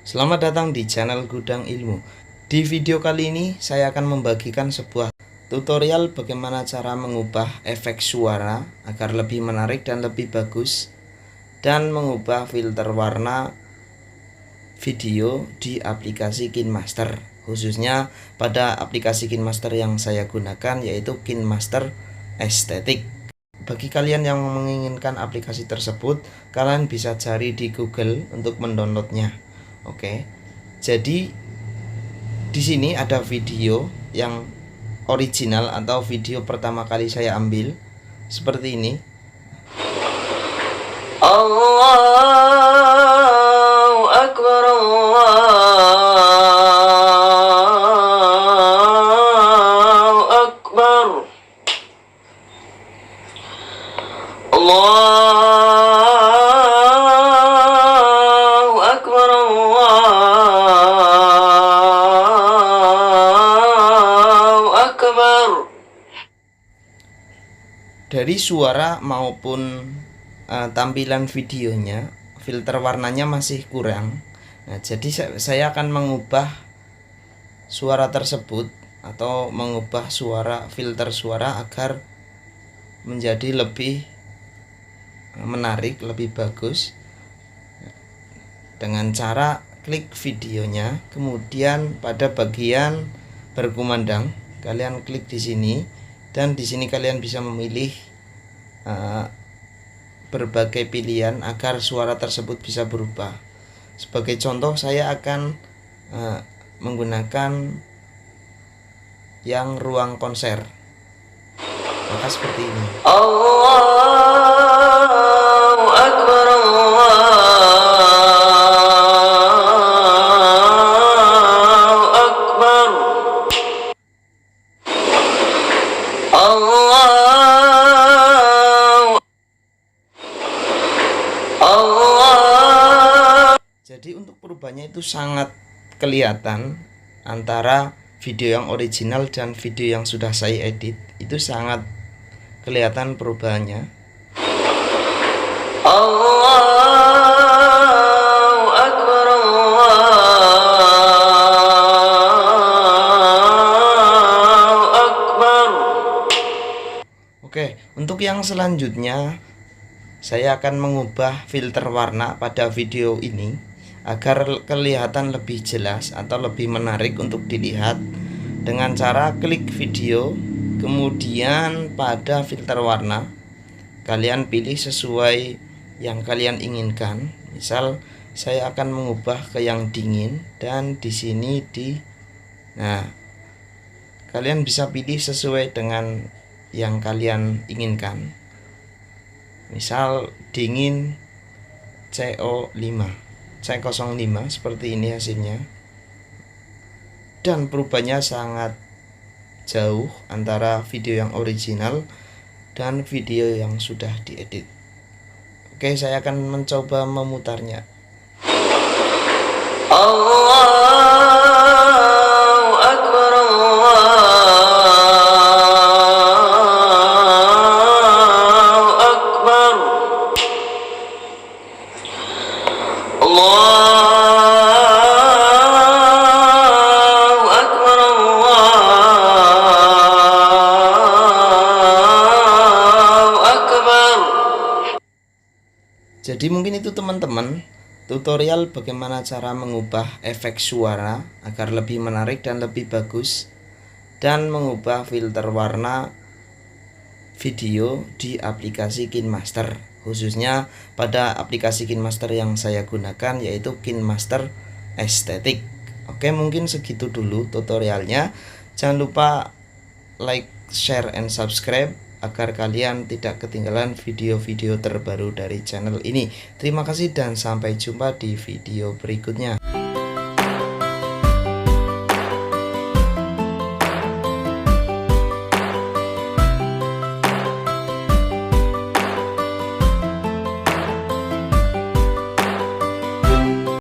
Selamat datang di channel Gudang Ilmu. Di video kali ini saya akan membagikan sebuah tutorial bagaimana cara mengubah efek suara agar lebih menarik dan lebih bagus, dan mengubah filter warna video di aplikasi KineMaster, khususnya pada aplikasi KineMaster yang saya gunakan, yaitu KineMaster Estetik. Bagi kalian yang menginginkan aplikasi tersebut, kalian bisa cari di Google untuk mendownloadnya. Oke. Jadi di sini ada video yang original atau video pertama kali saya ambil seperti ini. Allahu Akbar, Allahu Akbar, Allahu Akbar, Allahu Akbar. Dari suara maupun tampilan videonya, filter warnanya masih kurang. Nah, jadi saya akan mengubah suara tersebut atau mengubah filter suara agar menjadi lebih menarik, lebih bagus, dengan cara klik videonya, kemudian pada bagian berkumandang kalian klik di sini, dan di sini kalian bisa memilih berbagai pilihan agar suara tersebut bisa berubah. Sebagai contoh, saya akan menggunakan yang ruang konser, maka seperti ini. Allahu Akbar, Allahu Akbar, Allahu Allah. Jadi untuk perubahannya itu sangat kelihatan antara video yang original dan video yang sudah saya edit, itu sangat kelihatan perubahannya. Allahu Akbar, Allahu Akbar. Oke, untuk yang selanjutnya saya akan mengubah filter warna pada video ini agar kelihatan lebih jelas atau lebih menarik untuk dilihat, dengan cara klik video, kemudian pada filter warna kalian pilih sesuai yang kalian inginkan. Misal saya akan mengubah ke yang dingin, dan di sini kalian bisa pilih sesuai dengan yang kalian inginkan. Misal dingin C05 seperti ini hasilnya, dan perubahannya sangat jauh antara video yang original dan video yang sudah diedit. Oke, saya akan mencoba memutarnya. Allahu Akbar, Allahu Akbar, Allahu Akbar, Allahu Akbar. Jadi mungkin itu teman-teman, tutorial bagaimana cara mengubah efek suara agar lebih menarik dan lebih bagus, dan mengubah filter warna video di aplikasi KineMaster, khususnya pada aplikasi KineMaster yang saya gunakan, yaitu KineMaster Estetik. Oke, mungkin segitu dulu tutorialnya. Jangan lupa like, share, and subscribe agar kalian tidak ketinggalan video-video terbaru dari channel ini. Terima kasih dan sampai jumpa di video berikutnya.